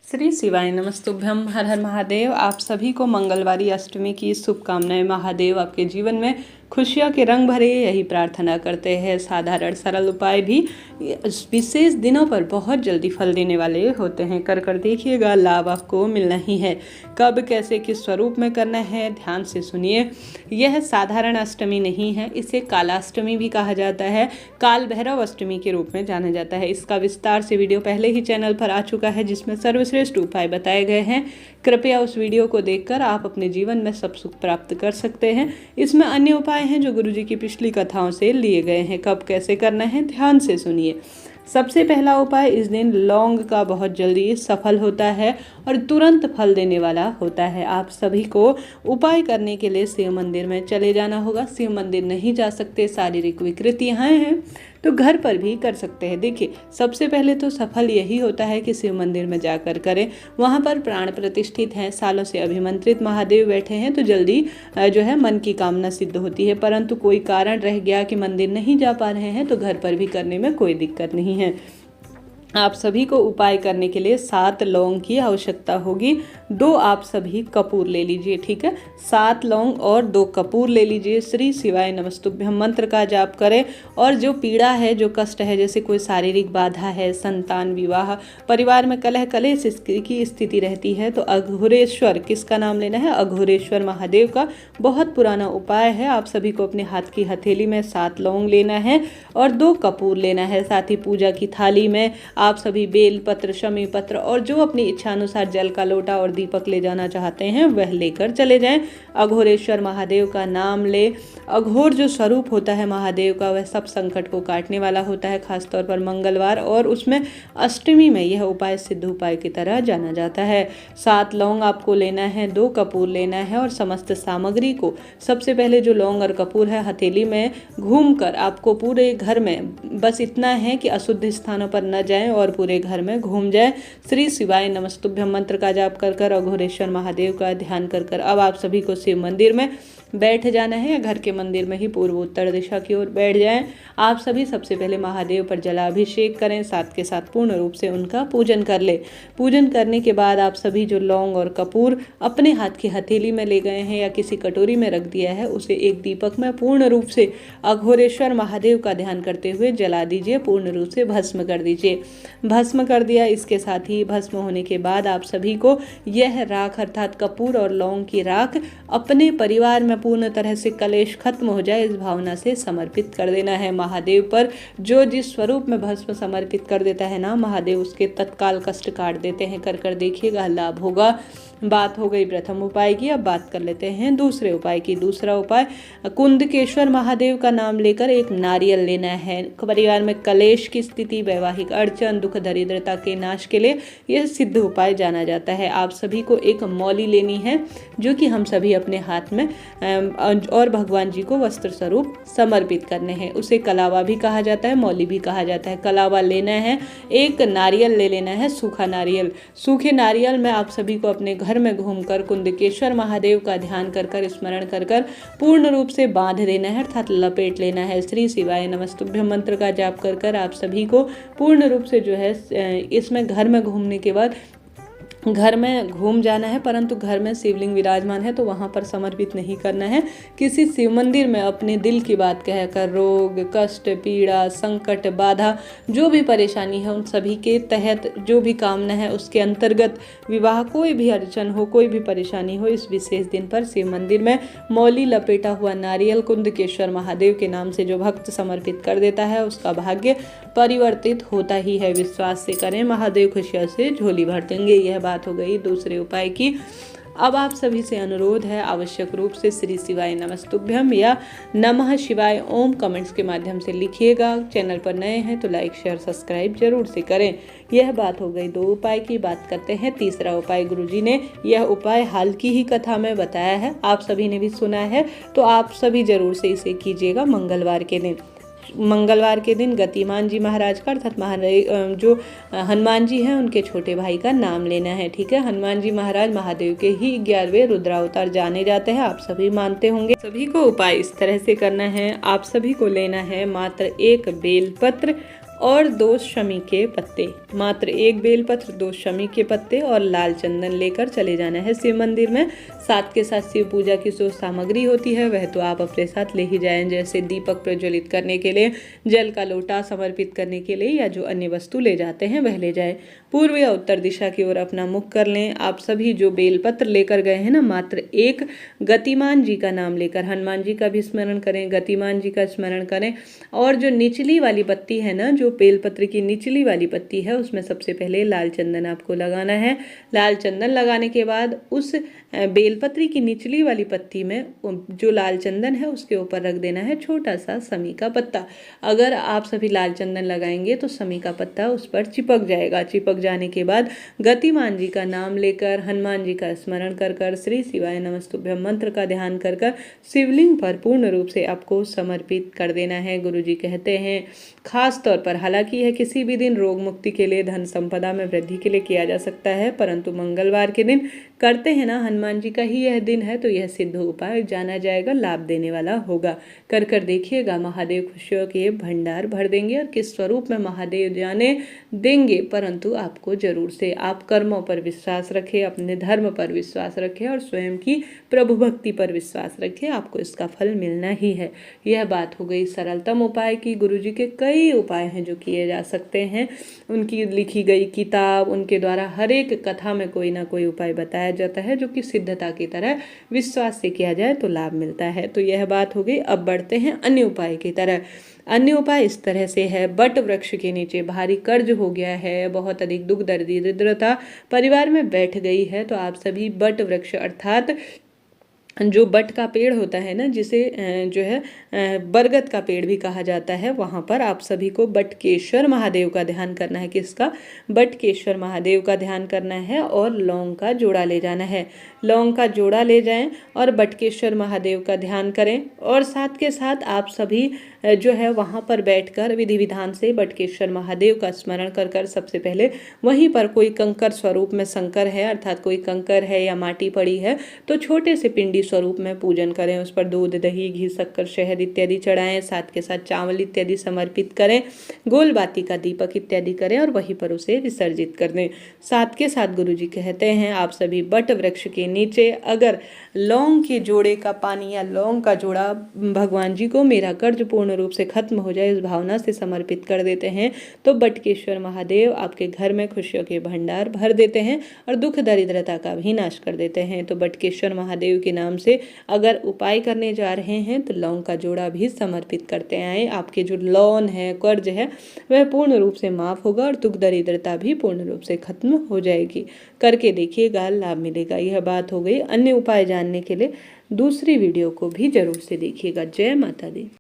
श्री शिवाय नमस्तुभ्यम। हर हर महादेव। आप सभी को मंगलवारी अष्टमी की शुभकामनाएं। महादेव आपके जीवन में खुशियों के रंग भरे, यही प्रार्थना करते हैं। साधारण सरल उपाय भी विशेष दिनों पर बहुत जल्दी फल देने वाले होते हैं। कर देखिएगा, लाभ आपको मिलना ही है। कब, कैसे, किस स्वरूप में करना है, ध्यान से सुनिए। यह साधारण अष्टमी नहीं है, इसे कालाष्टमी भी कहा जाता है। काल भैरव अष्टमी के रूप में जाना जाता है। इसका विस्तार से वीडियो पहले ही चैनल पर आ चुका है, जिसमें सर्वश्रेष्ठ उपाय बताए गए हैं। कृपया उस वीडियो को देखकर आप अपने जीवन में सब सुख प्राप्त कर सकते हैं। इसमें अन्य उपाय हैं जो गुरुजी की पिछली कथाओं से लिए गए हैं। कब, कैसे करना है, ध्यान से सुनिए। सबसे पहला उपाय, इस दिन लौंग का बहुत जल्दी सफल होता है और तुरंत फल देने वाला होता है। आप सभी को उपाय करने के लिए शिव मंदिर में चले जाना होगा। शिव मंदिर नहीं जा सकते, शारीरिक विकृतियाँ हैं तो घर पर भी कर सकते हैं। देखिए, सबसे पहले तो सफल यही होता है कि शिव मंदिर में जाकर करें। वहाँ पर प्राण प्रतिष्ठित हैं, सालों से अभिमंत्रित महादेव बैठे हैं, तो जल्दी जो है मन की कामना सिद्ध होती है। परंतु कोई कारण रह गया कि मंदिर नहीं जा पा रहे हैं तो घर पर भी करने में कोई दिक्कत नहीं है। आप सभी को उपाय करने के लिए 7 लौंग की आवश्यकता होगी। 2 आप सभी कपूर ले लीजिए, ठीक है। 7 लौंग और 2 कपूर ले लीजिए। श्री शिवाय नमस्तुभ्यम मंत्र का जाप करें। और जो पीड़ा है, जो कष्ट है, जैसे कोई शारीरिक बाधा है, संतान, विवाह, परिवार में कलह कलेश की स्थिति रहती है, तो अघोरेश्वर, किसका नाम लेना है? अघोरेश्वर महादेव का बहुत पुराना उपाय है। आप सभी को अपने हाथ की हथेली में 7 लौंग लेना है और 2 कपूर लेना है। साथ ही पूजा की थाली में आप सभी बेल पत्र, शमी पत्र और जो अपनी इच्छा अनुसार जल का लोटा और दीपक ले जाना चाहते हैं वह लेकर चले जाएं। अघोरेश्वर महादेव का नाम ले। अघोर जो स्वरूप होता है महादेव का, वह सब संकट को काटने वाला होता है, खासतौर पर मंगलवार और उसमें अष्टमी में यह उपाय सिद्ध उपाय की तरह जाना जाता है। 7 लौंग आपको लेना है, 2 कपूर लेना है और समस्त सामग्री को सबसे पहले जो लौंग और कपूर है हथेली में घूमकर आपको पूरे घर में, बस इतना है कि अशुद्ध स्थानों पर न जाएं और पूरे घर में घूम जाए। श्री शिवाय नमस्तुभ्यम मंत्र का जाप कर कर अघोरेश्वर महादेव का ध्यान कर कर अब आप सभी को शिव मंदिर में बैठ जाना है, या घर के मंदिर में ही पूर्व उत्तर दिशा की ओर बैठ जाएं। आप सभी सबसे पहले महादेव पर जलाभिषेक करें, साथ के साथ पूर्ण रूप से उनका पूजन कर ले। पूजन करने के बाद आप सभी जो लौंग और कपूर अपने हाथ की हथेली में ले गए हैं या किसी कटोरी में रख दिया है, उसे एक दीपक में पूर्ण रूप से अघोरेश्वर महादेव का ध्यान करते हुए जला दीजिए, पूर्ण रूप से भस्म कर दीजिए। भस्म कर दिया। इसके साथ ही भस्म होने के बाद आप सभी को यह राख अर्थात कपूर और लौंग की राख अपने परिवार में पूर्ण तरह से कलेश खत्म हो जाए, इस भावना से समर्पित कर देना है महादेव पर। जो जिस स्वरूप में भस्म समर्पित कर देता है ना, महादेव उसके तत्काल कष्ट काट देते हैं। कर देखिएगा, लाभ होगा। बात हो गई प्रथम उपाय की, अब बात कर लेते हैं दूसरे उपाय की। दूसरा उपाय, कुंदकेश्वर महादेव का नाम लेकर एक नारियल लेना है। परिवार में कलेश की स्थिति, वैवाहिक अड़चन, दुख दरिद्रता के नाश के लिए यह सिद्ध उपाय जाना जाता है। आप सभी को एक मौली लेनी है, जो कि हम सभी अपने हाथ में और भगवान जी को वस्त्र स्वरूप समर्पित करने हैं। उसे कलावा भी कहा जाता है, मौली भी कहा जाता है। कलावा लेना है, एक नारियल ले लेना है, सूखा नारियल। सूखे नारियल में आप सभी को अपने घर में घूमकर कुंदकेश्वर महादेव का ध्यान कर कर, स्मरण कर कर पूर्ण रूप से बांध देना है, अर्थात लपेट लेना है। श्री शिवाय नमस्तुभ्यम मंत्र का जाप कर कर आप सभी को पूर्ण रूप से जो है इसमें घर में घूमने के बाद घर में घूम जाना है, परंतु घर में शिवलिंग विराजमान है तो वहाँ पर समर्पित नहीं करना है। किसी शिव मंदिर में अपने दिल की बात कहकर रोग, कष्ट, पीड़ा, संकट, बाधा, जो भी परेशानी है उन सभी के तहत, जो भी कामना है उसके अंतर्गत, विवाह, कोई भी अड़चन हो, कोई भी परेशानी हो, इस विशेष दिन पर शिव मंदिर में मौली लपेटा हुआ नारियल कुंदकेश्वर महादेव के नाम से जो भक्त समर्पित कर देता है उसका भाग्य परिवर्तित होता ही है। विश्वास से करें, महादेव खुशियों से झोली भर देंगे। यह बात हो गई दूसरे उपाय की। अब आप सभी से अनुरोध है, आवश्यक रूप से श्री शिवाय नमस्तुभ्यम या नमः शिवाय ओम कमेंट्स के माध्यम से लिखिएगा। चैनल पर नए हैं तो लाइक शेयर सब्सक्राइब जरूर से करें। यह बात हो गई 2 उपाय की। बात करते हैं तीसरा उपाय। गुरुजी ने यह उपाय हाल की ही कथा में बताया है, आप सभी ने भी सुना है, तो आप सभी जरूर से इसे कीजिएगा। मंगलवार के दिन गतिमान जी महाराज का, अर्थात जो हनुमान जी हैं उनके छोटे भाई का नाम लेना है, ठीक है। हनुमान जी महाराज महादेव के ही 11वें रुद्रावतार जाने जाते हैं, आप सभी मानते होंगे। सभी को उपाय इस तरह से करना है। आप सभी को लेना है मात्र 1 बेलपत्र और 2 शमी के पत्ते, मात्र 1 बेलपत्र, 2 शमी के पत्ते और लाल चंदन लेकर चले जाना है शिव मंदिर में। साथ के साथ शिव पूजा की जो सामग्री होती है वह तो आप अपने साथ ले ही जाएं, जैसे दीपक प्रज्वलित करने के लिए, जल का लोटा समर्पित करने के लिए, या जो अन्य वस्तु ले जाते हैं वह ले जाएं। पूर्व या उत्तर दिशा की ओर अपना मुख कर लें। आप सभी जो बेलपत्र लेकर गए हैं ना, मात्र 1 गतिमान जी का नाम लेकर, हनुमान जी का भी स्मरण करें, गतिमान जी का स्मरण करें। और जो निचली वाली पत्ती है ना, जो बेलपत्र की निचली वाली पत्ती है, उसमें सबसे पहले लाल चंदन आपको लगाना है। लाल चंदन लगाने के बाद उस बेलपत्री की निचली वाली पत्ती में जो लाल चंदन है उसके ऊपर रख देना है छोटा सा समी का पत्ता। अगर आप सभी लाल चंदन लगाएंगे तो समी का पत्ता उस पर चिपक जाएगा। चिपक जाने के बाद गतिमान जी का नाम लेकर, हनुमान जी का स्मरण कर कर, श्री शिवाय नमस्तुभ्यं मंत्र का ध्यान कर कर शिवलिंग पर पूर्ण रूप से आपको समर्पित कर देना है। गुरु जी कहते हैं खास तौर पर, हालांकि यह किसी भी दिन रोग मुक्ति के लिए, धन संपदा में वृद्धि के लिए किया जा सकता है, परंतु मंगलवार के दिन करते हैं ना, हनुमान जी का ही यह दिन है, तो यह सिद्ध उपाय जाना जाएगा, लाभ देने वाला होगा। कर कर देखिएगा, महादेव खुशियों के भंडार भर देंगे। और किस स्वरूप में महादेव जाने देंगे, परंतु आपको जरूर से आप कर्मों पर विश्वास रखें, अपने धर्म पर विश्वास रखें और स्वयं की प्रभु भक्ति पर विश्वास रखें, आपको इसका फल मिलना ही है। यह बात हो गई सरलतम उपाय की। गुरु जी के कई उपाय हैं जो किए जा सकते हैं, उनकी लिखी गई किताब, उनके द्वारा हर एक कथा में कोई ना कोई उपाय बताया जाता है जो कि सिद्धता की तरह विश्वास से किया जाए तो लाभ मिलता है। तो यह बात हो गई। अब बढ़ते हैं अन्य उपाय की तरह। अन्य उपाय इस तरह से है, बट वृक्ष के नीचे भारी कर्ज हो गया है, बहुत अधिक दुख दरिद्रता परिवार में बैठ गई है, तो आप सभी बट वृक्ष अर्थात जो बट का पेड़ होता है ना, जिसे जो है बरगद का पेड़ भी कहा जाता है, वहाँ पर आप सभी को बटकेश्वर महादेव का ध्यान करना है। किसका? बटकेश्वर महादेव का ध्यान करना है और लौंग का जोड़ा ले जाना है। लौंग का जोड़ा ले जाएं और बटकेश्वर महादेव का ध्यान करें। और साथ के साथ आप सभी जो है वहाँ पर बैठकर विधि विधान से बटकेश्वर महादेव का स्मरण कर कर सबसे पहले वहीं पर कोई कंकर स्वरूप में शंकर है, अर्थात कोई कंकर है या माटी पड़ी है, तो छोटे से पिंडी स्वरूप में पूजन करें। उस पर दूध, दही, घी, शक्कर, शहद इत्यादि चढ़ाएं। साथ के साथ चावल इत्यादि समर्पित करें, गोल बाती का दीपक इत्यादि करें और वहीं पर उसे विसर्जित कर दें। साथ के साथ गुरु जी कहते हैं आप सभी बट वृक्ष के नीचे अगर लौंग के जोड़े का पानी या लौंग का जोड़ा भगवान जी को मेरा कर्ज पूर्ण रूप से खत्म हो जाए इस भावना से समर्पित कर देते हैं, तो बटकेश्वर महादेव आपके घर में खुशियों के भंडार भर देते हैं और दुख दरिद्रता का भी नाश कर देते हैं। तो बटकेश्वर महादेव के नाम से अगर उपाय करने जा रहे हैं तो लौंग का जोड़ा भी समर्पित करते आए। आपके जो लोन है, कर्ज है, वह पूर्ण रूप से माफ होगा और दुख दरिद्रता भी पूर्ण रूप से खत्म हो जाएगी। करके देखिएगा, लाभ मिलेगा। यह बात हो गई। अन्य उपाय जानने के लिए दूसरी वीडियो को भी जरूर से देखिएगा। जय माता दी।